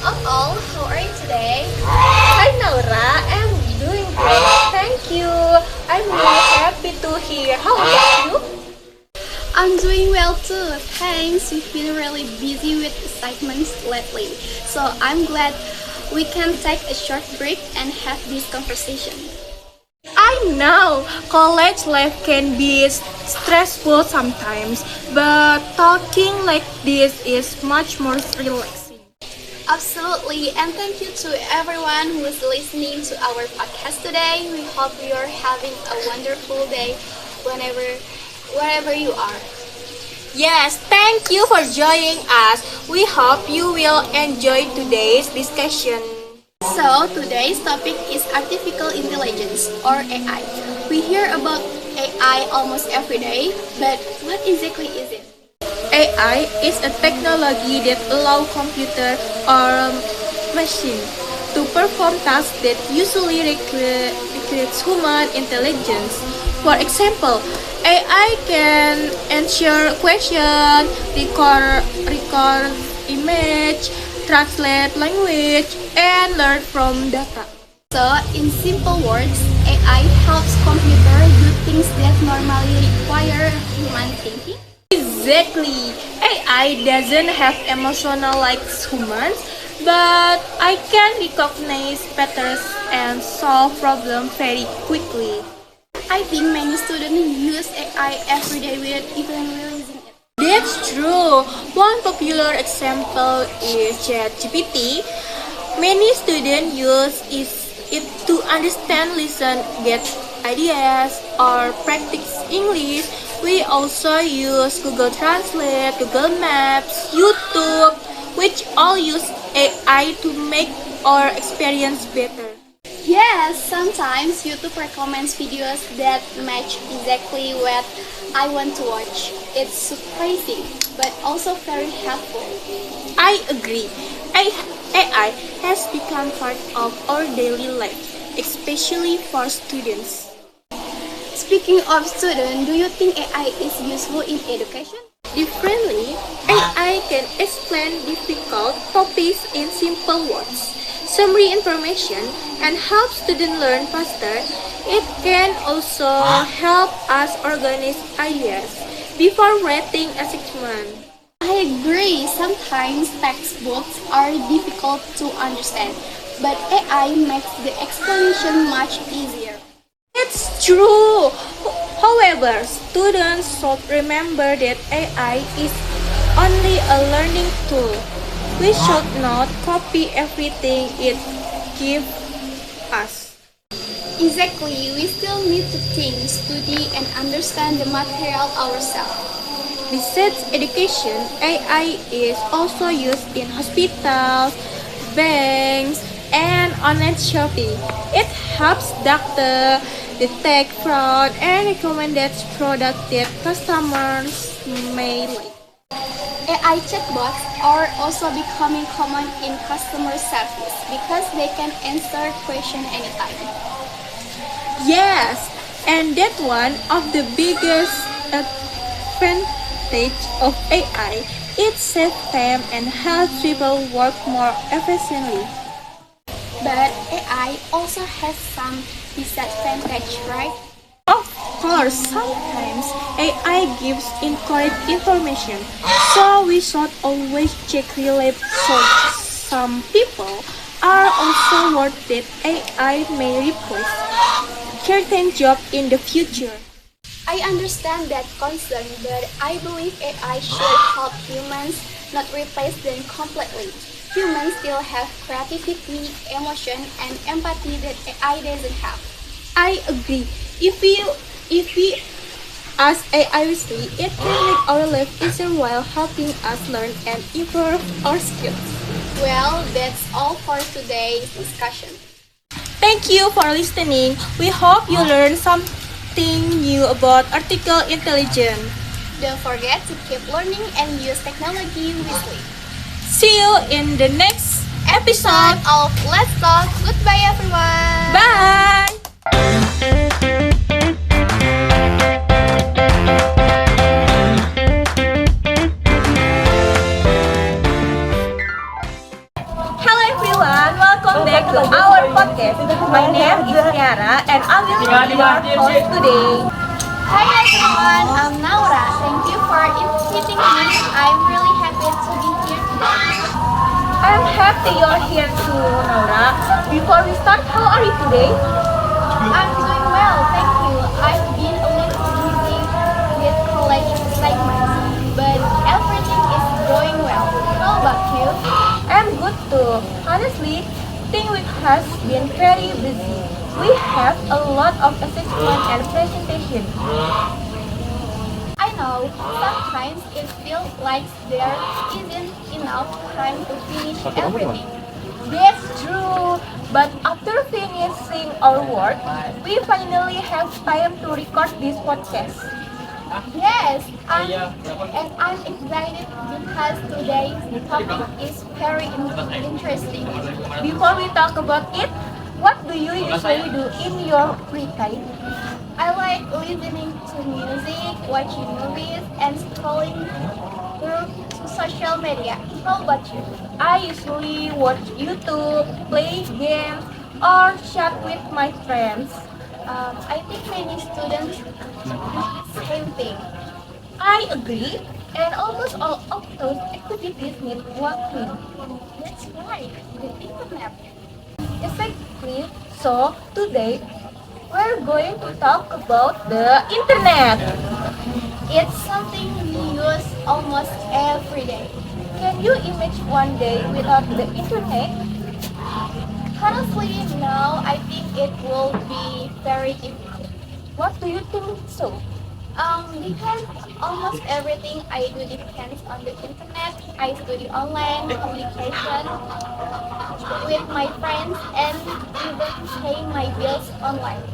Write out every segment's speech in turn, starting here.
of all, how are you today? Hi Naura, I'm doing great, thank you. I'm really happy to hear. How about you? I'm doing well too, thanks. We've been really busy with assignments lately, so I'm glad we can take a short break and have this conversation. I know college life can be stressful sometimes, but talking like this is much more relaxing. Absolutely, and thank you to everyone who is listening to our podcast today. We hope you're having a wonderful day wherever you are. Yes, thank you for joining us. We hope you will enjoy today's discussion. So, today's topic is artificial intelligence or AI. We hear about AI almost every day, but what exactly is it? AI is a technology that allows computer or machine to perform tasks that usually requires human intelligence. For example, AI can answer questions, record image, translate language, and learn from data. So, in simple words, AI helps computer do things that normally require human thinking. Exactly. AI doesn't have emotional like humans, but I can recognize patterns and solve problems very quickly. I think many students use AI every day without even realizing it. That's true. One popular example is ChatGPT. Many students use it to understand, listen, get ideas, or practice English. We also use Google Translate, Google Maps, YouTube, which all use AI to make our experience better. Yes, sometimes YouTube recommends videos that match exactly what I want to watch. It's surprising, but also very helpful. I agree. AI has become part of our daily life, especially for students. Speaking of students, do you think AI is useful in education? Differently, AI can explain difficult topics in simple words, summary information, and help students learn faster. It can also help us organize ideas before writing assessment. I agree, sometimes textbooks are difficult to understand, but AI makes the explanation much easier. It's true. However, students should remember that AI is only a learning tool. We should not copy everything it gives us. Exactly, we still need to think, study, and understand the material ourselves. Besides education, AI is also used in hospitals, banks, and online shopping. It helps doctors detect fraud and recommend products that customers may like. AI chatbots are also becoming common in customer service because they can answer questions anytime. Yes, and that's one of the biggest advantage of AI. It saves time and helps people work more efficiently. But AI also has some disadvantage, right? Of course, sometimes AI gives incorrect information, so we should always check reliable sources. Some people are also worried that AI may replace certain jobs in the future. I understand that concern, but I believe AI should help humans, not replace them completely. Humans still have creativity, emotion, and empathy that AI doesn't have. I agree. If we ask AI wisely, it can make our life easier while helping us learn and improve our skills. Well, that's all for today's discussion. Thank you for listening. We hope you learned something new about artificial intelligence. Don't forget to keep learning and use technology wisely. See you in the next episode. Of Let's Talk. Goodbye, everyone. Bye. Hello to our podcast. My name is Tiara and I will be your host today. Hi everyone, I'm Naura. Thank you for inviting me. I'm really happy to be here today. I'm happy you're here too, Naura. Before we start, how are you today? I'm doing well, thank you. I've been a little busy with college assignments, but everything is going well. How about you? I'm good too. Honestly, this week has been very busy. We have a lot of assessment and presentation. I know sometimes it feels like there isn't enough time to finish everything. That's true. But after finishing our work, we finally have time to record this podcast. Yes, and I'm excited because today's topic is very interesting. Before we talk about it, what do you usually do in your free time? I like listening to music, watching movies, and scrolling through social media. How about you? I usually watch YouTube, play games, or chat with my friends. I think many students do the same thing. I agree, and almost all of those activities need working. That's right, the internet. Exactly. So today we're going to talk about the internet. It's something we use almost every day. Can you imagine one day without the internet? Honestly, now I think it will be very difficult. What do you think so? Because almost everything I do depends on the internet. I study online, communication with my friends, and even pay my bills online.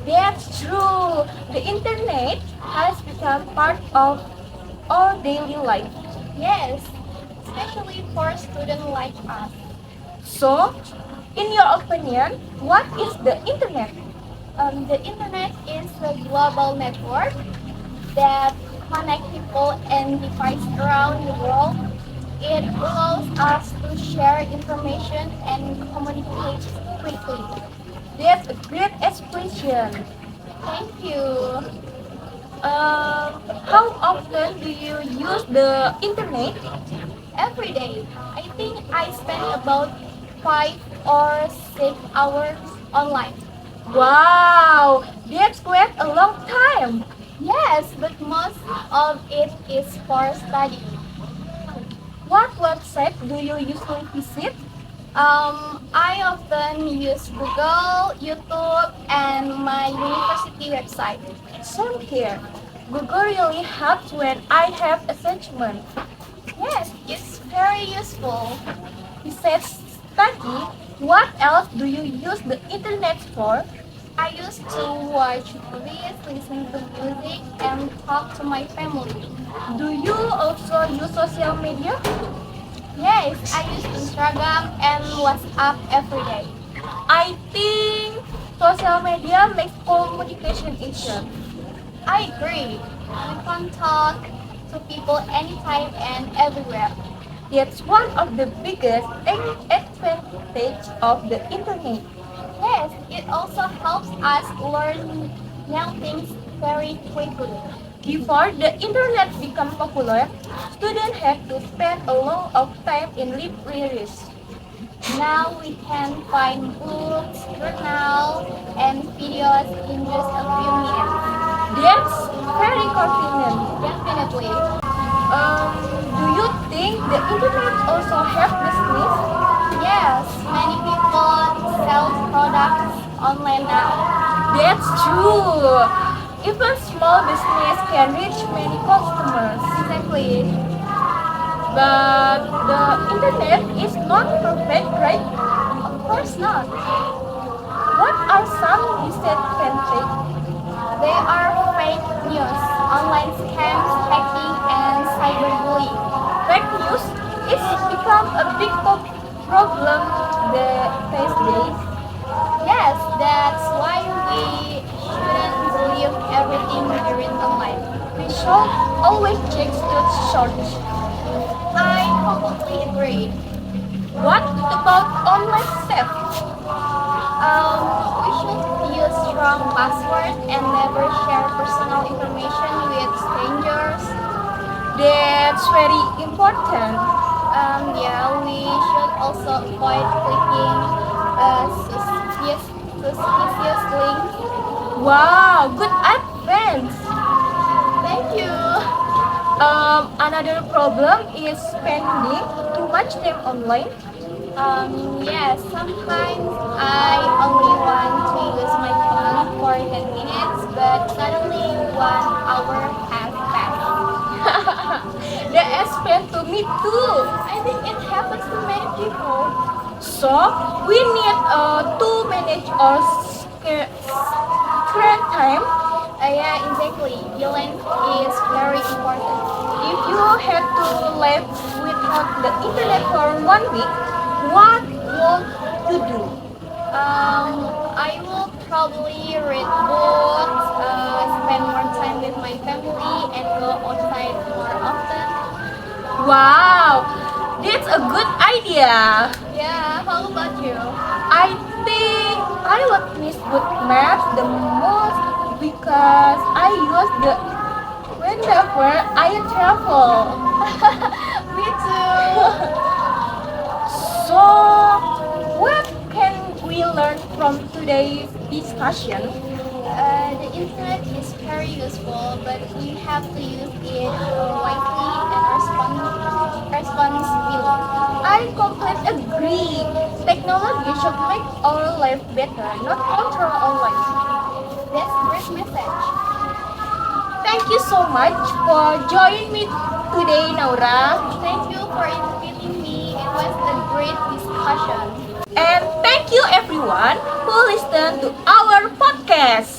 That's true. The internet has become part of our daily life. Yes, especially for students like us. So, in your opinion, what is the internet? The internet is a global network that connect people and devices around the world. It allows us to share information and communicate quickly. That's a great expression. Thank you. How often do you use the internet? Every day, I think I spend about 5 or 6 hours online. Wow, that's quite a long time. Yes, but most of it is for study. What website do you usually visit? I often use Google, YouTube, and my university website. Same here. Google really helps when I have assessment. Yes, it's very useful. Besides study, what else do you use the internet for? I used to watch movies, listen to music, and talk to my family. Do you also use social media? Yes, I use Instagram and WhatsApp every day. I think social media makes communication easier. I agree. We can talk to people anytime and everywhere. That's one of the biggest advantage of the internet. Yes, it also helps us learn new things very quickly. Before the internet became popular, students had to spend a lot of time in libraries. Now we can find books, journals, and videos in just a few minutes. That's very convenient. Definitely. Do you think the internet also help business? Yes, many people sell products online now. That's true. Even small business can reach many customers. Exactly. But the internet is not perfect, right? Of course not. What are some disadvantages? There are fake news, online scams, hacking, and cyberbullying. Fake news is become a big problem these days. Yes, that's why we shouldn't believe everything we read online. We should always check the source. I completely agree. What about online safe? We should use strong passwords and never share personal information with strangers. That's very important. Yeah, we should also avoid clicking suspicious links. Wow, good advice. Thank you. Another problem is spending too much time online. Yes, sometimes I only want to use my phone for 10 minutes, but suddenly 1 hour has passed. That happened to me too. I think it happens to many people. So we need to manage our screen time. Yeah, exactly. Balance is very important. If you had to live without the internet for 1 week, what would you do? I will probably read books, spend more time with my family, and go outside more often. Wow, that's a good idea. Yeah, how about you? I think I would miss good maps the most because I use the whenever I travel. Me too. So, what can we learn from today's discussion? The internet is very useful, but we have to use it wisely and responsibly. I completely agree. Technology should make our life better, not control our life. That's a great message. Thank you so much for joining me today, Naura. Thank you for inviting me. It was a great discussion. And thank you everyone who listened to our podcast.